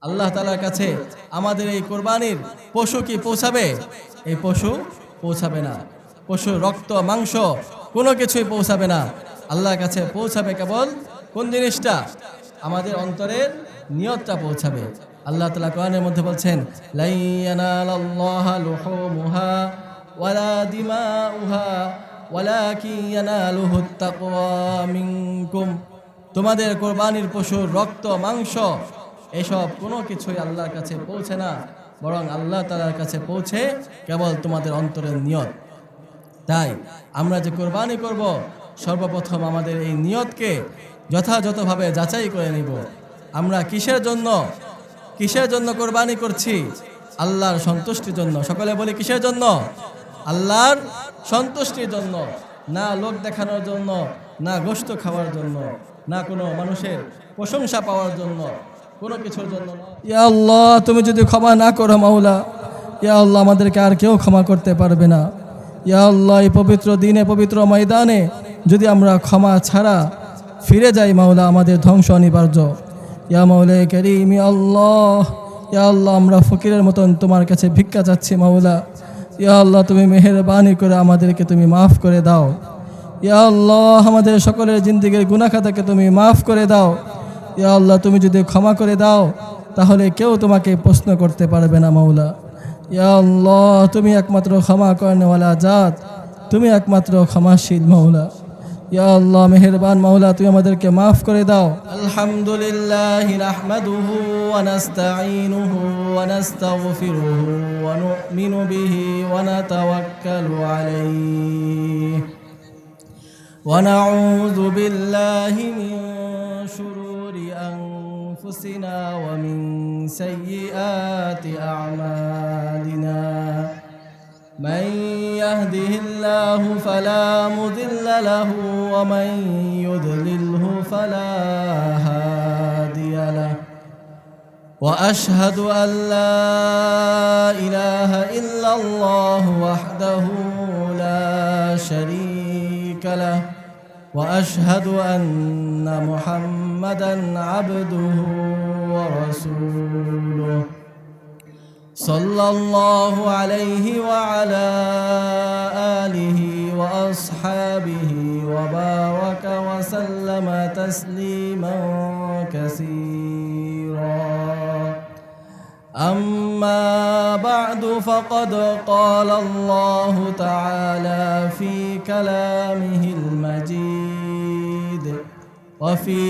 আল্লাহ তাআলার কাছে আমাদের এই কোরবানির পশু কি পৌঁছাবে? এই পশু পৌঁছাবে না। পশু রক্ত মাংস কোনো কিছুই পৌঁছাবে না। আল্লাহর কাছে পৌঁছাবে কেবল কোন জিনিসটা? আমাদের অন্তরের নিয়তটা পৌঁছাবে। আল্লাহ তাআলা কোরআনের মধ্যে বলছেন, লা ইয়ানালাল্লাহা লুহুমুহা ওয়ালা দিমাউহা ওয়ালাকিন ইয়ানালুহুত তাকওয়া মিনকুম। তোমাদের কোরবানির পশুর রক্ত মাংস এসব কোনো কিছুই আল্লাহর কাছে পৌঁছে না, বরং আল্লাহ তাআলার কাছে পৌঁছে কেবল তোমাদের অন্তরের নিয়ত। তাই আমরা যে কোরবানি করব, সর্বপ্রথম আমাদের এই নিয়তকে যথাযথভাবে যাচাই করে নিব। আমরা কিসের জন্য কোরবানি করছি? আল্লাহর সন্তুষ্টির জন্য। সকলে বলি কিসের জন্য? আল্লাহর সন্তুষ্টির জন্য, না লোক দেখানোর জন্য, না গোশত খাওয়ার জন্য, না কোনো মানুষের প্রশংসা পাওয়ার জন্য, কোনো কিছুর জন্য। ইয়া আল্লাহ, তুমি যদি ক্ষমা না করো মাওলা, ইয়া আল্লাহ আমাদেরকে আর কেউ ক্ষমা করতে পারবে না। ইয়া আল্লাহ, এই পবিত্র দিনে পবিত্র ময়দানে যদি আমরা ক্ষমা ছাড়া ফিরে যাই মাওলা, আমাদের ধ্বংস অনিবার্য। ইয়া মাওলা কারীম, ইয়া আল্লাহ আমরা ফকিরের মতন তোমার কাছে ভিক্ষা চাচ্ছি মাওলা। ইয়া আল্লাহ, তুমি মেহেরবানি করে আমাদেরকে তুমি মাফ করে দাও। ইয়া আল্লাহ, আমাদের সকলের জিন্দেগীর গুনাহ খাতাকে তুমি মাফ করে দাও। ইয়া আল্লাহ, তুমি যদি ক্ষমা করে দাও তাহলে কেউ তোমাকে প্রশ্ন করতে পারবে না মাওলা। ইয়া আল্লাহ, তুমি একমাত্র ক্ষমা করনেওয়ালা জাত, তুমি একমাত্র ক্ষমাশীল মাওলা। ইয়া আল্লাহ মেহেরবান মাওলা, তুমি আমাদেরকে মাফ করে দাও। আলহামদুলিল্লাহি নাহমাদুহু ওয়া নাস্তাঈনুহু ওয়া নাস্তাগফিরুহু ওয়া নু'মিনু বিহি ওয়া নাতাওয়াক্কালু আলাইহি ওয়া নাউযু বিল্লাহি মিন শুরুরি আনফুসিনা ওয়া মিন সাইয়্যাতি আ'মালিনা। من يهده الله فلا مضل له ومن يضلله فلا هادي له وأشهد أن لا إله إلا الله وحده لا شريك له وأشهد أن محمدا عبده ورسوله صلى الله عليه وعلى آله وأصحابه وبارك وسلم تسليما كثيرا. أما بعد، فقد قال الله تعالى في كلامه المجيد وفي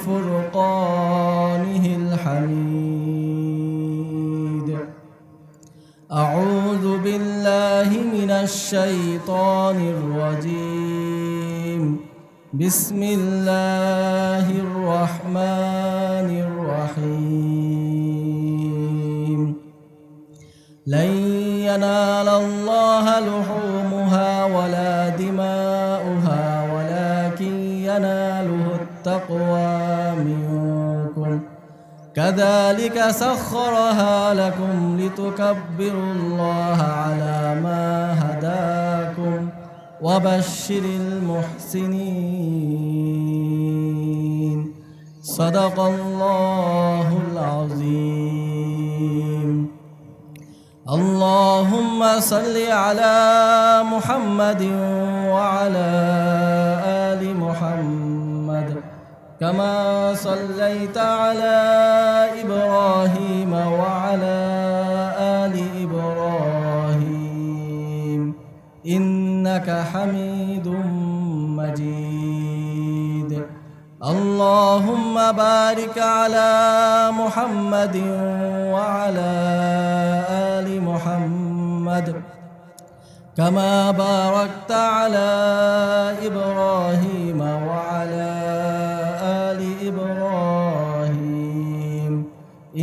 فرقانه الحميد. أعوذ بالله من الشيطان الرجيم. بسم الله الرحمن الرحيم. لن ينال الله لحومها ولا دماؤها ولكن يناله التقوى منكم. كذلك سخرها لكم لتكبروا الله على ما هداكم وبشر المحسنين. صدق الله العظيم. اللهم صل على محمد وعلى آل محمد كما صليت على إبراهيم وعلى آل إبراهيم إنك حميد مجيد. اللهم بارك على محمد وعلى آل محمد كما باركت على إبراهيم وعلى آل إبراهيم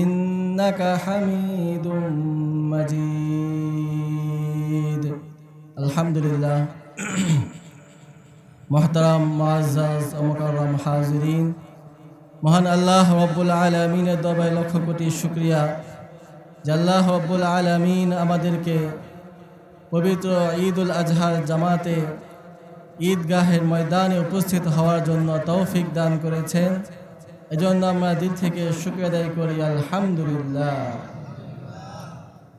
إنك حميد مجيد. الحمد لله. محترم মুআজ্জাজ ও মুকাররম হাজিরিন, মহান আল্লাহ রব্বুল আলামিনের দরবারে লক্ষ কোটি শুকরিয়া যে আল্লাহ রব্বুল আলামিন আমাদেরকে পবিত্র ঈদুল আজহার জামাতে ঈদগাহের ময়দানে উপস্থিত হওয়ার জন্য তৌফিক দান করেছেন। এজন্য আমরা দিল থেকে শুকরিয়া আদায় করি আলহামদুলিল্লাহ।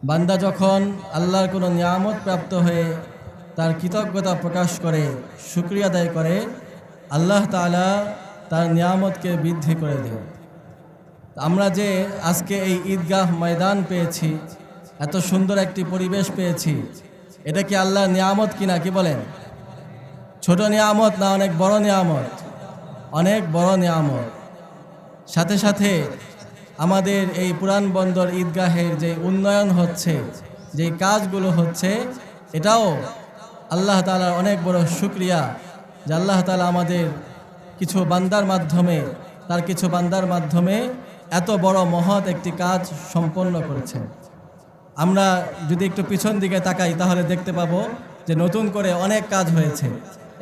বান্দা যখন আল্লাহর কোনো নিয়ামত প্রাপ্ত হয়ে তার কৃতজ্ঞতা প্রকাশ করে, শুকরিয়া আদায় করে, আল্লাহ তাআলা তার নিয়ামতকে বৃদ্ধি করে দেয়। আমরা যে আজকে এই ঈদগাহ ময়দান পেয়েছি, এত সুন্দর একটি পরিবেশ পেয়েছি, এটা কি আল্লাহর নিয়ামত কিনা? কি বলেন? ছোট নিয়ামত না অনেক বড় নিয়ামত? অনেক বড় নিয়ামত। সাথে সাথে আমাদের এই পুরান বন্দর ঈদগাহের যে উন্নয়ন হচ্ছে, যে কাজগুলো হচ্ছে, এটাও আল্লাহ তাআলার অনেক বড় শুকরিয়া যে আল্লাহ তাআলা আমাদের কিছু বান্দার মাধ্যমে, তার কিছু বান্দার মাধ্যমে এত বড় মহৎ একটি কাজ সম্পন্ন করেছেন। আমরা যদি একটু পিছন দিকে তাকাই তাহলে দেখতে পাবো যে নতুন করে অনেক কাজ হয়েছে।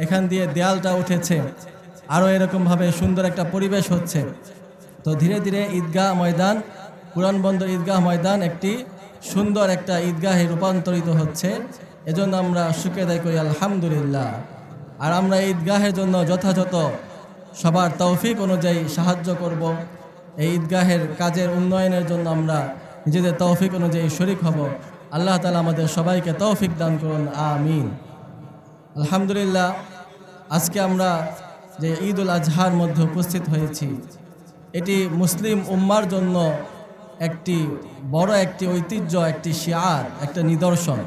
এখান দিয়ে দেয়ালটা উঠেছে, আরও এরকমভাবে সুন্দর একটা পরিবেশ হচ্ছে। তো ধীরে ধীরে ঈদগাহ ময়দান, পুরান বন্দর ঈদগাহ ময়দান একটি সুন্দর একটা ঈদগাহে রূপান্তরিত হচ্ছে। এজন্য আমরা শুকরিয়া আদায় করি আলহামদুলিল্লাহ। আর আমরা ঈদগাহের জন্য যথাযথ সবার তৌফিক অনুযায়ী সাহায্য করব। এই ঈদগাহের কাজের উন্নয়নের জন্য আমরা নিজেদের তৌফিক অনুযায়ী শরিক হব। আল্লাহ তাআলা আমাদের সবাইকে তৌফিক দান করুন, আমিন। আলহামদুলিল্লাহ, আজকে আমরা যে ঈদ উল আজহার মধ্যে উপস্থিত হয়েছি, এটি মুসলিম উম্মার জন্য একটি বড় একটি ঐতিহ্য, একটি শিআর, একটা নিদর্শন।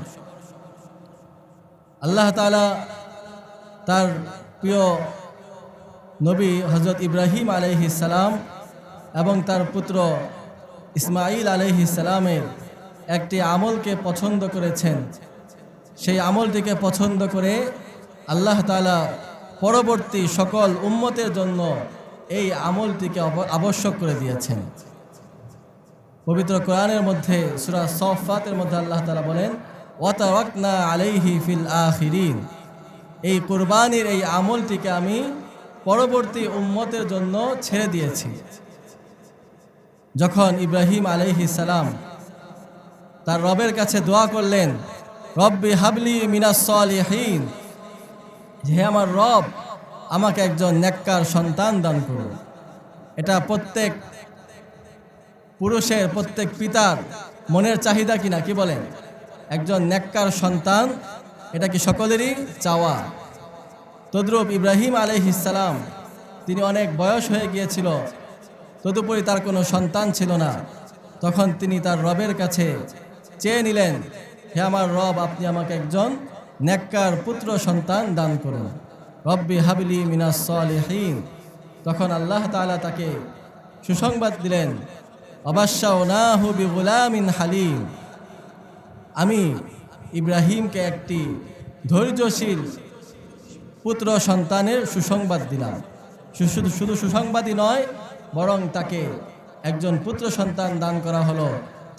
আল্লাহ তাআলা তার প্রিয় নবী হযরত ইব্রাহিম আলাইহিস সালাম এবং তার পুত্র ইসমাঈল আলাইহিস সালামের একটি আমলকে পছন্দ করেছেন। সেই আমলটিকে পছন্দ করে আল্লাহ তাআলা পরবর্তী সকল উম্মতের জন্য এই আমলটিকে আবশ্যক করে দিয়েছেন। পবিত্র কোরআনের মধ্যে সূরা সফফাতের মধ্যে আল্লাহ তাআলা বলেন, ওয়া তারাকনা আলাইহি ফিল আখিরিন, এই কুরবানির এই আমলটিকে আমি পরবর্তী উম্মতের জন্য ছেড়ে দিয়েছি। যখন ইব্রাহিম আলাইহিস সালাম তার রবের কাছে দোয়া করলেন, রব্বি হাবলি মিনাস সলিহিন, হে আমার রব, আমাকে একজন নেককার সন্তান দান করুন। এটা প্রত্যেক পুরুষের, প্রত্যেক পিতার মনের চাহিদা কিনা? কি বলেন? একজন নেককার সন্তান, এটা কি সকলেরই চাওয়া? তদ্রূপ ইব্রাহিম আলাইহিস সালাম, তিনি অনেক বয়স হয়ে গিয়েছিল, তদুপরি তার কোনো সন্তান ছিল না। তখন তিনি তার রবের কাছে চেয়ে নিলেন, হে আমার রব, আপনি আমাকে একজন নেককার পুত্র সন্তান দান করুন। রব্বি হাবলি মিনাস সলিহিন। তখন আল্লাহ তাআলা তাকে সুসংবাদ দিলেন, অবাশশাওনাহু বিগুলামিন হালিম, আমি ইব্রাহিমকে একটি ধৈর্যশীল পুত্র সন্তানের সুসংবাদ দিলাম। শুধু সুসংবাদই নয়, বরং তাকে একজন পুত্র সন্তান দান করা হলো।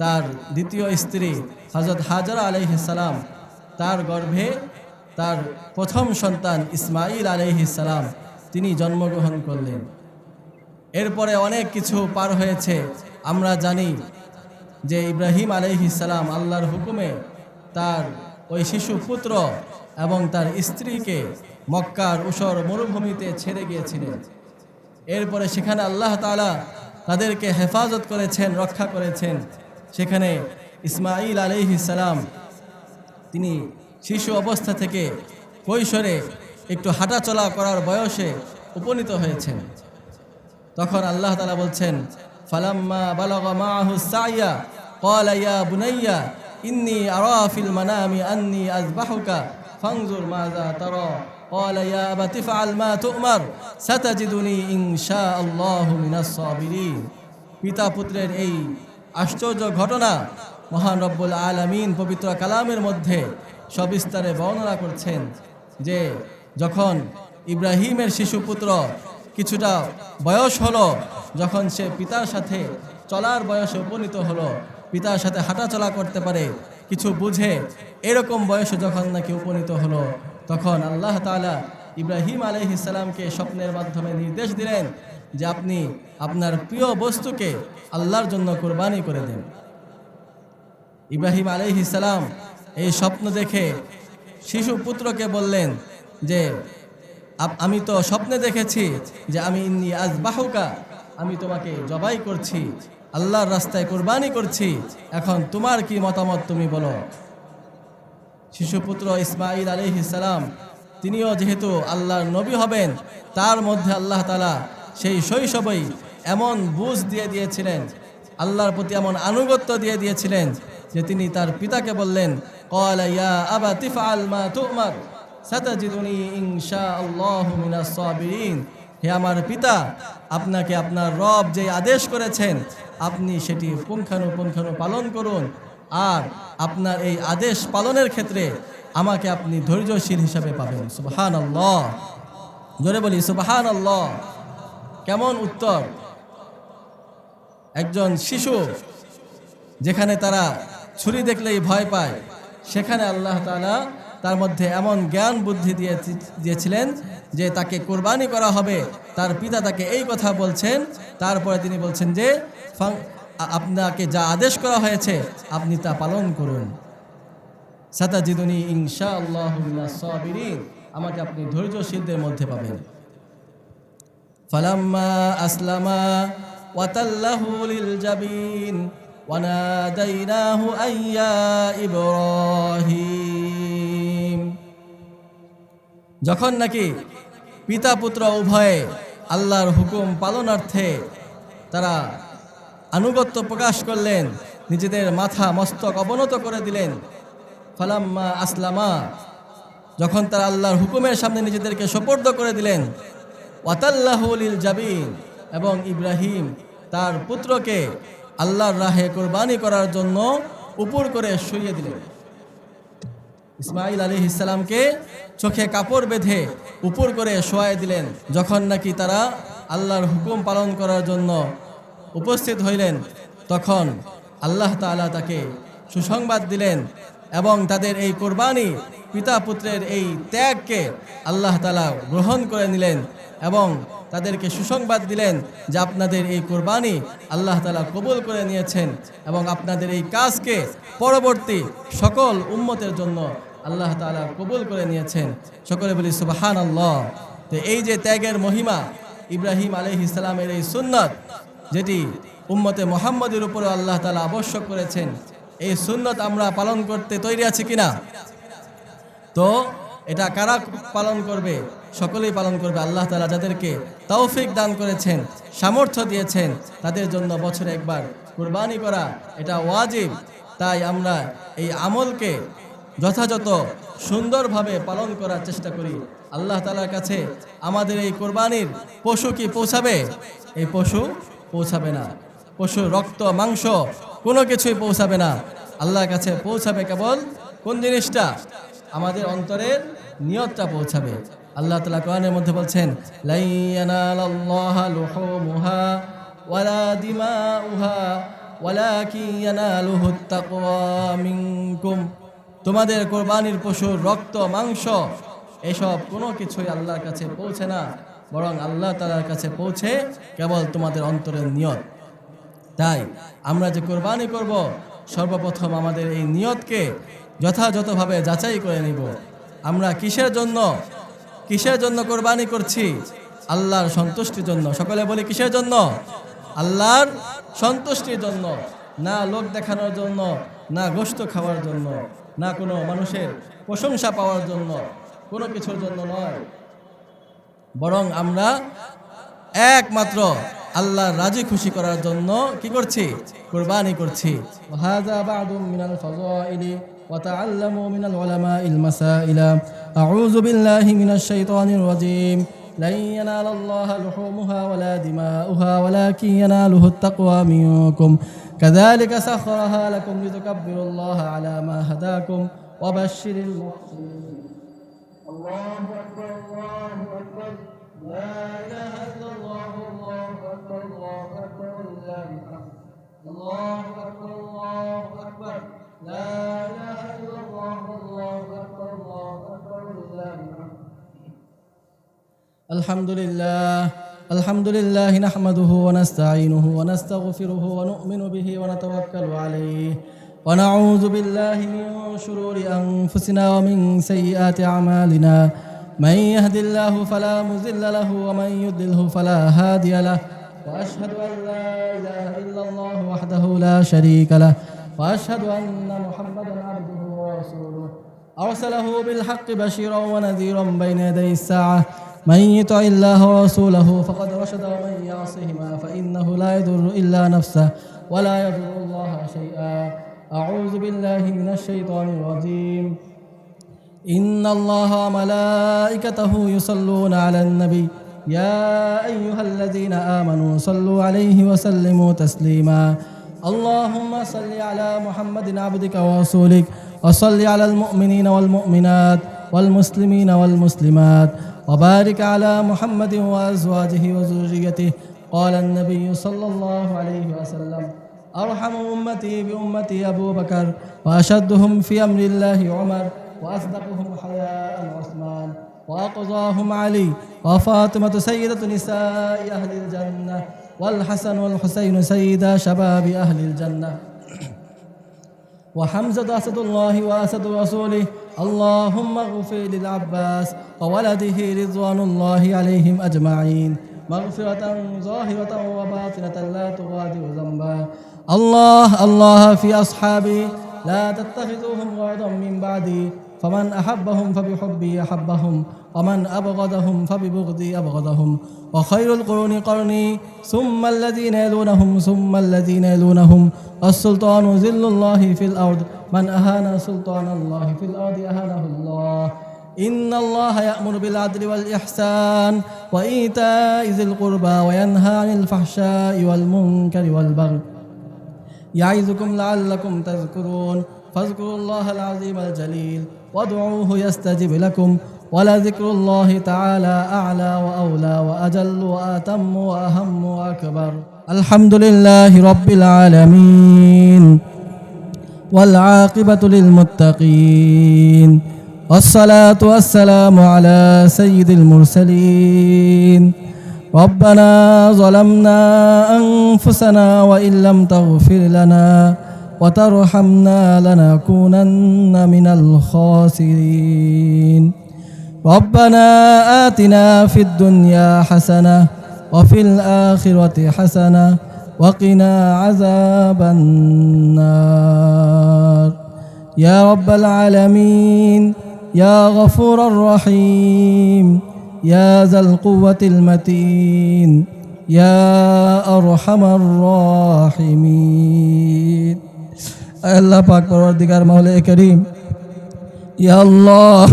তার দ্বিতীয় স্ত্রী হযরত হাজরা আলাইহিস সালাম, তার গর্ভে তার প্রথম সন্তান ইসমাঈল আলাইহিস সালাম তিনি জন্মগ্রহণ করলেন। এরপরে অনেক কিছু পার হয়েছে। আমরা জানি যে ইব্রাহিম আলাইহিস সালাম আল্লাহর হুকুমে তার ওই শিশু পুত্র এবং তার স্ত্রীকে মক্কার ঊষর মরুভূমিতে ছেড়ে গিয়েছিলেন। এরপরে সেখানে আল্লাহ তাআলা তাদেরকে হেফাজত করেছেন, রক্ষা করেছেন। সেখানে ইসমাঈল আলাইহিস সালাম তিনি শিশু অবস্থা থেকে কৈশোরে একটু হাঁটাচলা করার বয়সে উপনীত হয়েছেন। তখন আল্লাহ তাআলা বলছেন, ফালাম্মা বালাগা মাআহু সাইয়া ক্বালা ইয়া বুনাইয়া ইন্নী আরা ফিল মানামি আন্নী আযবাহুকা ফানজুর মাযা তারা ক্বালা ইয়া আবাতি ফাআল মা তু'মার সাতাজিদুনি ইনশাআল্লাহু মিনাস সাবিরিন। পিতা পুত্রের এই আশ্চর্য ঘটনা মহান রব্বুল আলামিন পবিত্র কালামের মধ্যে সবিস্তারে বর্ণনা করছেন যে যখন ইব্রাহিমের শিশুপুত্র কিছুটা বয়স হলো, যখন সে পিতার সাথে চলার বয়সে উপনীত হলো, পিতার সাথে হাঁটাচলা করতে পারে, কিছু বুঝে, এরকম বয়সে যখন নাকি উপনীত হলো, তখন আল্লাহ তাআলা ইব্রাহিম আলাইহিস সালামকে স্বপ্নের মাধ্যমে নির্দেশ দিলেন যে আপনি আপনার প্রিয় বস্তুকে আল্লাহর জন্য কুরবানি করে দেন। ইব্রাহিম আলাইহিস সালাম এই স্বপ্ন দেখে শিশু পুত্রকে বললেন যে আমি তো স্বপ্নে দেখেছি যে আমি ইন্নী আযবাহুকা, আমি তোমাকে জবাই করছি, আল্লাহর রাস্তায় কোরবানি করছি, এখন তোমার কি মতামত তুমি বলো। শিশুপুত্র ইসমাঈল আলাইহিস সালাম তিনিও যেহেতু আল্লাহর নবী হবেন, তার মধ্যে আল্লাহ তাআলা সেই শৈশবেই এমন বুঝ দিয়ে দিয়েছিলেন, আল্লাহর প্রতি এমন আনুগত্য দিয়ে দিয়েছিলেন যে তিনি তার পিতাকে বললেন, ক্বালা ইয়া আবাতি ফাআল মা তু'মার সাতাজিদুনি ইনশাআল্লাহু মিনাস সাবিরিন। হে আমার পিতা, আপনাকে আপনার রব যে আদেশ করেছেন আপনি সেটি পুঙ্খানুপুঙ্খানু পালন করুন, আর আপনার এই আদেশ পালনের ক্ষেত্রে আমাকে আপনি ধৈর্যশীল হিসাবে পাবেন। সুবহানাল্লাহ, জোরে বলি সুবহানাল্লাহ। কেমন উত্তর! একজন শিশু যেখানে তারা ছুরি দেখলেই ভয় পায়, সেখানে আল্লাহ তাআলা তার মধ্যে এমন জ্ঞান বুদ্ধি দিয়েছিলেন যে তাকে কোরবানি করা হবে। তার পিতা তাকে এই কথা বলছেন, তারপরে তিনি বলছেন যে আপনাকে যা আদেশ করা হয়েছে আপনি তা পালন করুন। সাতাজিদুনি ইনশাআল্লাহু মিনাস সাবিরিন, আমাকে আপনি ধৈর্যশীলদের মধ্যে পাবেন। ফালাম্মা আসলামা ওয়াতাল্লাহু লিল জাবিন ওয়ানাদাইনাহু আইয়া ইব্রাহিম। যখন নাকি পিতা পুত্র উভয়ে আল্লাহর হুকুম পালনার্থে তারা আনুগত্য প্রকাশ করলেন, নিজেদের মাথা মস্তক অবনত করে দিলেন। ফালাম্মা আসলামা, যখন তারা আল্লাহর হুকুমের সামনে নিজেদেরকে সোপর্দ করে দিলেন। ওয়াতাল্লাহু লিল জাবিন, এবং ইব্রাহিম তার পুত্রকে আল্লাহর রাহে কোরবানি করার জন্য উপর করে শুইয়ে দিলেন। ইসমাঈল আলাইহিস সালামকে চোখে কাপড় বেঁধে উপর করে শোয়াই দিলেন। যখন নাকি তারা আল্লাহর হুকুম পালন করার জন্য উপস্থিত হইলেন, তখন আল্লাহ তাআলা তাকে সুসংবাদ দিলেন এবং তাদের এই কোরবানি, পিতা পুত্রের এই ত্যাগকে আল্লাহ তাআলা গ্রহণ করে নিলেন এবং তাদেরকে সুসংবাদ দিলেন যে আপনাদের এই কোরবানি আল্লাহ তাআলা কবুল করে নিয়েছেন এবং আপনাদের এই কাজকে পরবর্তী সকল উম্মতের জন্য আল্লাহ তাআলা কবুল করে নিয়েছেন। সকলে বলি সুবহানাল্লাহ। তো এই যে ত্যাগের মহিমা, ইব্রাহিম আলাইহিস সালামের এই সুন্নত, যেটি উম্মতে মুহাম্মদের উপরে আল্লাহ তাআলা আবশ্যক করেছেন, এই সুন্নত আমরা পালন করতে তৈরি আছি কিনা? তো এটা কারা পালন করবে? সকলেই পালন করবে। আল্লাহ তাআলা যাদেরকে তৌফিক দান করেছেন, সামর্থ্য দিয়েছেন, তাদের জন্য বছরে একবার কুরবানি করা এটা ওয়াজিব। তাই আমরা এই আমলকে যথাযথ সুন্দরভাবে পালন করার চেষ্টা করি। আল্লাহ তাআলার কাছে আমাদের এই কোরবানির পশু কি পৌঁছাবে? এই পশু পৌঁছাবে না। পশু রক্ত মাংস কোনো কিছুই পৌঁছাবে না। আল্লাহর কাছে পৌঁছাবে কেবল কোন জিনিসটা? আমাদের অন্তরের নিয়তটা পৌঁছাবে। আল্লাহ তাআলা কোরআনের মধ্যে বলছেন, লা ইয়ানালাল্লাহা লুহুমুহা ওয়ালা দিমাউহা ওয়ালাকিন ইয়ানালুহুত তাকওয়া মিনকুম। তোমাদের কোরবানির পশুর রক্ত মাংস এসব কোনো কিছুই আল্লাহর কাছে পৌঁছে না, বরং আল্লাহ তাআলার কাছে পৌঁছে কেবল তোমাদের অন্তরের নিয়ত। তাই আমরা যে কোরবানি করব, সর্বপ্রথম আমাদের এই নিয়তকে যথাযথভাবে যাচাই করে নিব। আমরা কিসের জন্য কোরবানি করছি? আল্লাহর সন্তুষ্টির জন্য। সকলে বলি কিসের জন্য? আল্লাহর সন্তুষ্টির জন্য, না লোক দেখানোর জন্য, না গোশত খাওয়ার জন্য, না কোনো মানুষের প্রশংসা পাওয়ার জন্য, কোনো কিছুর জন্য নয়, বরং আমরা একমাত্র আল্লাহর রাজি খুশি করার জন্য কি করছি? কুরবানি করছি। ওয়াহাযা বা'দুম মিনাল ফাযাইলি ওয়া তা'আল্লামু মিনাল উলামাইল মাসাইলা। আউযু বিল্লাহি মিনাশ শাইতানির রাজীম। লান ইয়ানালাল্লাহা লুহুমুহা ওয়ালা দিমাউহা ওয়ালাকিন ইয়ানালুহুত তাকওয়া মিনকুম। কাযালিকা সাখখারাহা লাকুম লিতুকাব্বিরুল্লাহা আলা মা হাদাকুম ওয়া বাশশিরিল মুহসিনিন। আল্লাহু আকবার, আল্লাহু আকবার, লা ইলাহা ইল্লাল্লাহ, আল্লাহু আকবার, আল্লাহু আকবার, লিল্লাহিল হামদ। আল্লাহু আকবার, আল্লাহু আকবার, লা ইলাহা ইল্লাল্লাহ, আল্লাহু আকবার, আল্লাহু আকবার, লিল্লাহিল হামদ। আলহামদুলিল্লাহ নাহমাদুহু ওয়া নাস্তাঈনুহু ওয়া নাস্তাগফিরুহু ওয়া নু'মিনু বিহি ওয়া নাতাওয়াক্কালু আলাইহি ওয়া নাউযু বিল্লাহি মিন শুরুরি আনফুসিনা ওয়া মিন সাইয়্যাতি আমালিনা। মান ইয়াহদিল্লাহু ফালা মুযিল্লা লাহু ওয়া মান ইউদ্লিলহু ফালা হাদিয়া লাহু وأشهد أن لا إله إلا الله وحده لا شريك له وأشهد أن محمدا عبده ورسوله أرسله بالحق بشيرا ونذيرا بين يدي الساعة من يطع الله ورسوله فقد رشد ومن يعصهما فإنه لا يضر إلا نفسه ولا يضر الله شيئا أعوذ بالله من الشيطان الرجيم إن الله وملائكته يصلون على النبي يا أيها الذين آمنوا صلوا عليه وسلموا تسليما اللهم صل على محمد عبدك ورسولك وصل على المؤمنين والمؤمنات والمسلمين والمسلمات وبارك على محمد وأزواجه وذريته قال النبي صلى الله عليه وسلم أرحم أمتي بأمتي أبو بكر وأشدهم في أمر الله عمر وأصدقهم حياء عثمان وأقضاهم علي وفاطمة سيدة نساء أهل الجنة والحسن والحسين سيدا شباب أهل الجنة وحمزة أسد الله وأسد رسوله اللهم اغفر للعباس وولده رضوان الله عليهم أجمعين مغفرة ظاهرة وباطنة لا تغادر ذنبا الله في أصحابي لا تتخذوهم غرضا من بعدي فمن أحبهم فبحبي أحبهم ومن أبغضهم فببغضي أبغضهم وخير القرون قرني ثم الذين يلونهم ثم الذين يلونهم السلطان ذل الله في الأرض من أهان سلطان الله في الأرض أهانه الله إن الله يأمر بالعدل والإحسان وإيتاء ذي القربى وينهى عن الفحشاء والمنكر والبغي يعظكم لعلكم تذكرون فاذكروا الله العظيم الجليل وادعوه يستجب لكم ولذكر الله تعالى أعلى وأولى وأجل وأتم وأهم وأكبر الحمد لله رب العالمين والعاقبة للمتقين والصلاة والسلام على سيد المرسلين ربنا ظلمنا أنفسنا وإن لم تغفر لنا وترحمنا لنكونن من الخاسرين ربنا آتنا في الدنيا حسنة وفي الآخرة حسنة وقنا عذاب النار يا رب العالمين يا غفور الرحيم يا ذا القوة المتين يا أرحم الراحمين আল্লাহ পাক পরওয়ারদিগার মাওলায়ে করিম ইয়া আল্লাহ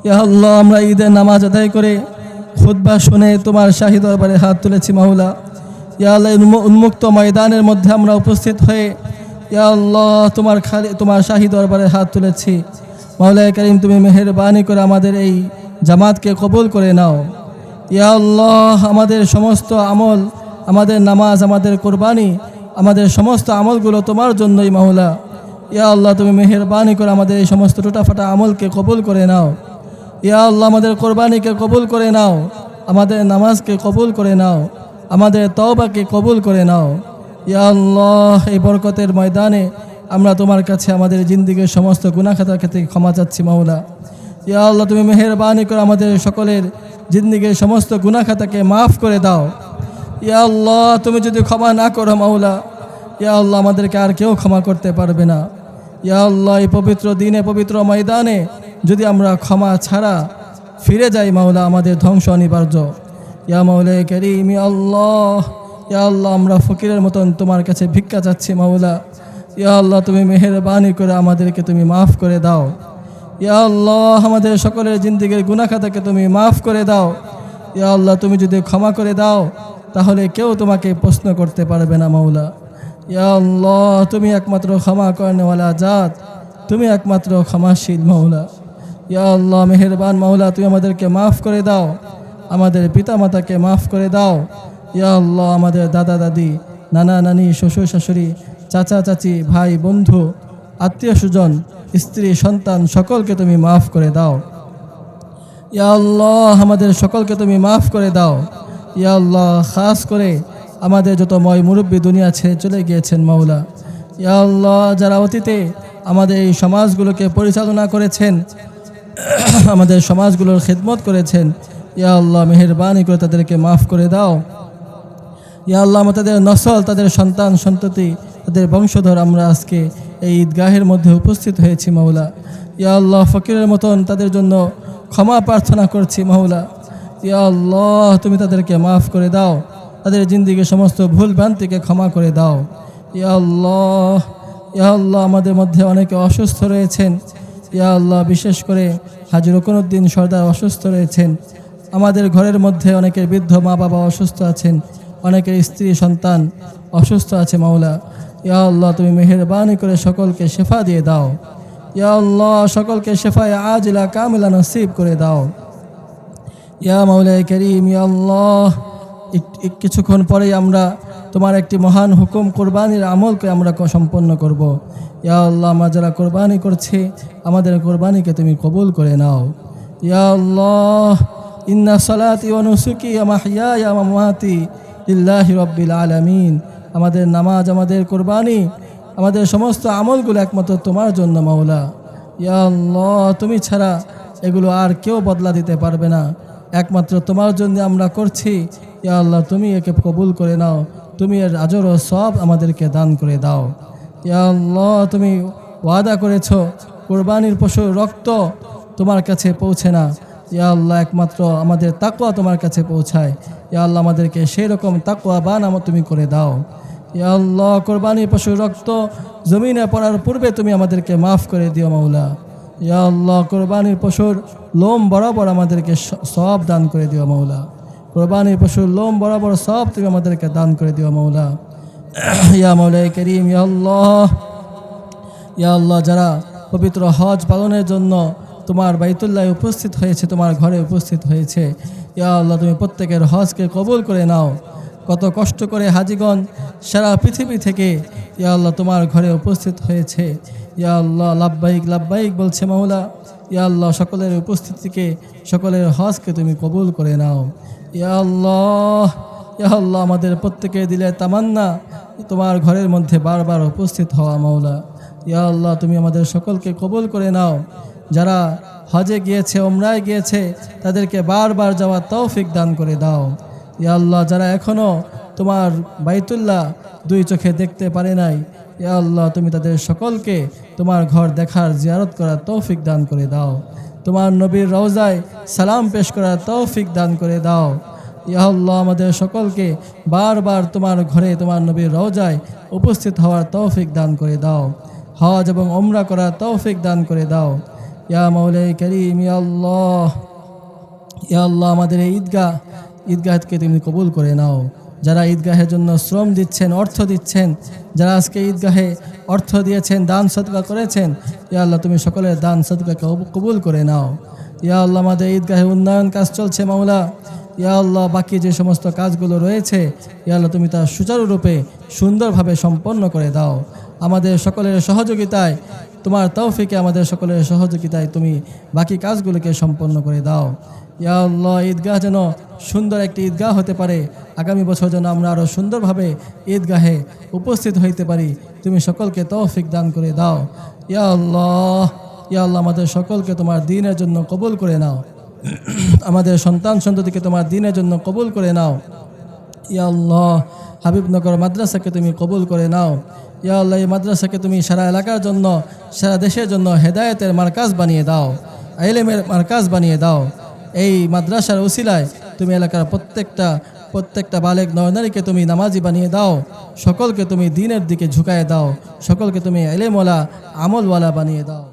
ইয়া আল্লাহ আমরা ঈদের নামাজ আদায় করে খুতবা শুনে তোমার শাহী দরবারে হাত তুলেছি মাওলা ইয়া আল্লাহ উন্মুক্ত ময়দানের মধ্যে আমরা উপস্থিত হয়ে ইয়া আল্লাহ তোমার শাহী দরবারে হাত তুলেছি মাওলায়ে করিম তুমি মেহেরবানি করে আমাদের এই জামাতকে কবুল করে নাও ইয়া আল্লাহ আমাদের সমস্ত আমল আমাদের নামাজ আমাদের কুরবানি আমাদের সমস্ত আমলগুলো তোমার জন্যই মাওলা ইয়া আল্লাহ তুমি মেহেরবানি করে আমাদের এই সমস্ত টুটাফাটা আমলকে কবুল করে নাও ইয়া আল্লাহ আমাদের কোরবানিকে কবুল করে নাও আমাদের নামাজকে কবুল করে নাও আমাদের তওবাকে কবুল করে নাও ইয়া আল্লাহ এই বরকতের ময়দানে আমরা তোমার কাছে আমাদের জিন্দেগীর সমস্ত গুনাহ খাতা থেকে ক্ষমা চাচ্ছি মাওলা ইয়া আল্লাহ তুমি মেহেরবানি করে আমাদের সকলের জিন্দেগীর সমস্ত গুনাহ খাতাকে মাফ করে দাও ইয়া আল্লাহ তুমি যদি ক্ষমা না করো মাওলা ইয়া আল্লাহ আমাদেরকে আর কেউ ক্ষমা করতে পারবে না ইয়া আল্লাহ এই পবিত্র দিনে পবিত্র ময়দানে যদি আমরা ক্ষমা ছাড়া ফিরে যাই মাওলা আমাদের ধ্বংস অনিবার্য ইয়া মাওলায়ে কারীম ইয়া আল্লাহ আমরা ফকিরের মতন তোমার কাছে ভিক্ষা চাচ্ছি মাওলা ইয়া আল্লাহ তুমি মেহেরবানি করে আমাদেরকে তুমি মাফ করে দাও ইয়া আল্লাহ আমাদের সকলের জিন্দেগীর গুনাহ খাতাকে তুমি মাফ করে দাও ইয়া আল্লাহ তুমি যদি ক্ষমা করে দাও তাহলে কেউ তোমাকে প্রশ্ন করতে পারবে না মাওলা ইয়া আল্লাহ তুমি একমাত্র ক্ষমা করনেওয়ালা জাত তুমি একমাত্র ক্ষমাশীল মাওলা ইয়া আল্লাহ মেহেরবান মাওলা তুমি আমাদেরকে মাফ করে দাও আমাদের পিতামাতাকে মাফ করে দাও ইয়া আল্লাহ আমাদের দাদা দাদি নানা নানি শ্বশুর শাশুড়ি চাচা চাচি ভাই বন্ধু আত্মীয় স্বজন স্ত্রী সন্তান সকলকে তুমি মাফ করে দাও ইয়া আল্লাহ আমাদের সকলকে তুমি মাফ করে দাও ইয়া আল্লাহ খাস করে আমাদের যত মুরব্বী দুনিয়া ছেড়ে চলে গিয়েছেন মাওলা ইয়া আল্লাহ যারা অতীতে আমাদের এই সমাজগুলোকে পরিচালনা করেছেন আমাদের সমাজগুলোর খিদমত করেছেন ইয়া আল্লাহ মেহেরবানি করে তাদেরকে মাফ করে দাও। ইয়া আল্লাহ তাদের নসল, তাদের সন্তান সন্ততি, তাদের বংশধর আমরা আজকে এই ঈদগাহের মধ্যে উপস্থিত হয়েছি মাওলা। ইয়া আল্লাহ ফকিরের মতন তাদের জন্য ক্ষমা প্রার্থনা করছি মাওলা। ইয়া আল্লাহ তুমি তাদেরকে মাফ করে দাও, তাদের জিন্দিগির সমস্ত ভুল ভ্রান্তিকে ক্ষমা করে দাও। ইয়া আল্লাহ, ইয়া আল্লাহ আমাদের মধ্যে অনেকে অসুস্থ রয়েছেন। ইয়া আল্লাহ বিশেষ করে হাজী রুকনউদ্দিন সর্দার অসুস্থ রয়েছেন। আমাদের ঘরের মধ্যে অনেকের বৃদ্ধ মা বাবা অসুস্থ আছেন, অনেকের স্ত্রী সন্তান অসুস্থ আছে মাওলা। ইয়া আল্লাহ তুমি মেহেরবানি করে সকলকে শেফা দিয়ে দাও। ইয়া আল্লাহ সকলকে শেফায়ে আজিলা কামিলা নসিব করে দাও। ইয়া মাওলাই করিম, ইয়া আল্লাহ কিছুক্ষণ পরেই আমরা তোমার একটি মহান হুকুম কোরবানির আমলকে আমরা সম্পন্ন করব। ইয়া আল্লাহ আমরা যারা কোরবানি করছি আমাদের কোরবানিকে তুমি কবুল করে নাও। ইয়া আল্লাহ ইন্না সালাতি ওয়া নুসুকি ওয়া মাহইয়ায়া ওয়া মামাতি লিল্লাহি রাব্বিল আলামিন। আমাদের নামাজ, আমাদের কোরবানি, আমাদের সমস্ত আমলগুলো একমাত্র তোমার জন্য মাওলা। ইয়া আল্লাহ তুমি ছাড়া এগুলো আর কেউ বদলা দিতে পারবে না, একমাত্র তোমার জন্য আমরা করছি। ইয়া আল্লাহ তুমি একে কবুল করে নাও, তুমি এর আজর ও সওয়াব আমাদেরকে দান করে দাও। ইয়া আল্লাহ তুমি ওয়াদা করেছো কোরবানির পশুর রক্ত তোমার কাছে পৌঁছে না। ইয়া আল্লাহ একমাত্র আমাদের তাকওয়া তোমার কাছে পৌঁছায়। ইয়া আল্লাহ আমাদেরকে সেই রকম তাকওয়াবান তুমি করে দাও। ইয়া আল্লাহ কোরবানির পশুর রক্ত জমিনে পড়ার পূর্বে তুমি আমাদেরকে মাফ করে দিও মাওলা। ইয়া আল্লাহ কোরবানির পশুর লোম বরাবর আমাদেরকে সওয়াব দান করে দিও মাওলা। কোরবানির পশুর লোম বরাবর সওয়াব তুমি আমাদেরকে দান করে দিও মাওলা। ইয়া মাওলাই করিম, ইয়া আল্লাহ, ইয়া আল্লাহ যারা পবিত্র হজ পালনের জন্য তোমার বাইতুল্লাহ উপস্থিত হয়েছে, তোমার ঘরে উপস্থিত হয়েছে, ইয়া আল্লাহ তুমি প্রত্যেকের হজকে কবুল করে নাও। কত কষ্ট করে হাজিগণ সারা পৃথিবী থেকে ইয়া আল্লাহ তোমার ঘরে উপস্থিত হয়েছে। ইয়া আল্লাহ লাব্বাইক লাব্বাইক বলছে মাওলা। ইয়া আল্লাহ সকলের উপস্থিতিকে, সকলের হজকে তুমি কবুল করে নাও। ইয়া আল্লাহ, ইয়া আল্লাহ আমাদের প্রত্যেকের দিলে তামান্না তোমার ঘরের মধ্যে বারবার উপস্থিত হওয়া মাওলা। ইয়া আল্লাহ তুমি আমাদের সকলকে কবুল করে নাও। যারা হজে গিয়েছে, ওমরায় গিয়েছে, তাদেরকে বারবার যাওয়ার তৌফিক দান করে দাও। ইয়া আল্লাহ যারা এখনও তোমার বাইতুল্লাহ দুই চোখে দেখতে পারে নাই, ইয়া আল্লাহ তুমি তাদের সকলকে তোমার ঘর দেখার জিয়ারত করার তৌফিক দান করে দাও। তোমার নবীর রওজায় সালাম পেশ করার তৌফিক দান করে দাও। ইয়া আল্লাহ আমাদের সকলকে বারবার তোমার ঘরে, তোমার নবীর রওজায় উপস্থিত হওয়ার তৌফিক দান করে দাও। হজ এবং ওমরা করার তৌফিক দান করে দাও। ইয়া মাওলাই করিম, ইয়া আল্লাহ, ইয়া আল্লাহ আমাদের এই ঈদগাহকে তুমি কবুল করে নাও। যারা ঈদগাহের জন্য শ্রম দিচ্ছেন, অর্থ দিচ্ছেন, যারা আজকে ঈদগাহে অর্থ দিয়েছেন, দান সদকা করেছেন, ইয়া আল্লাহ তুমি সকলের দান সদকাকে কবুল করে নাও। ইয়া আল্লাহ আমাদের ঈদগাহে উন্নয়ন কাজ চলছে মাওলা। ইয়া আল্লাহ বাকি যে সমস্ত কাজগুলো রয়েছে ইয়া আল্লাহ তুমি তা সুচারুরূপে সুন্দরভাবে সম্পন্ন করে দাও। আমাদের সকলের সহযোগিতায়, তোমার তৌফিকে আমাদের সকলের সহযোগিতায় তুমি বাকি কাজগুলোকে সম্পন্ন করে দাও। ইয়া আল্লাহ ঈদগাহ যেন সুন্দর একটি ঈদগাহ হতে পারে, আগামী বছর যেন আমরা আরও সুন্দরভাবে ঈদগাহে উপস্থিত হইতে পারি, তুমি সকলকে তৌফিক দান করে দাও। ইয়া আল্লাহ, ইয়া আল্লাহ আমাদের সকলকে তোমার দ্বীনের জন্য কবুল করে নাও। আমাদের সন্তান সন্ততিকে তোমার দ্বীনের জন্য কবুল করে নাও। ইয়া আল্লাহ হাবিবনগর মাদ্রাসাকে তুমি কবুল করে নাও। ইয়া আল্লাহ এই মাদ্রাসাকে তুমি সারা এলাকার জন্য, সারা দেশের জন্য হেদায়েতের মার্কাজ বানিয়ে দাও, ইলমের মার্কাজ বানিয়ে দাও। এই মাদ্রাসার উসিলায় তুমি এলাকার প্রত্যেকটা বালেগ নরনারীকে তুমি নামাজি বানিয়ে দাও, সকলকে তুমি দ্বীনের দিকে ঝুঁকায় দাও, সকলকে তুমি ইলমওয়ালা আমলওয়ালা বানিয়ে দাও।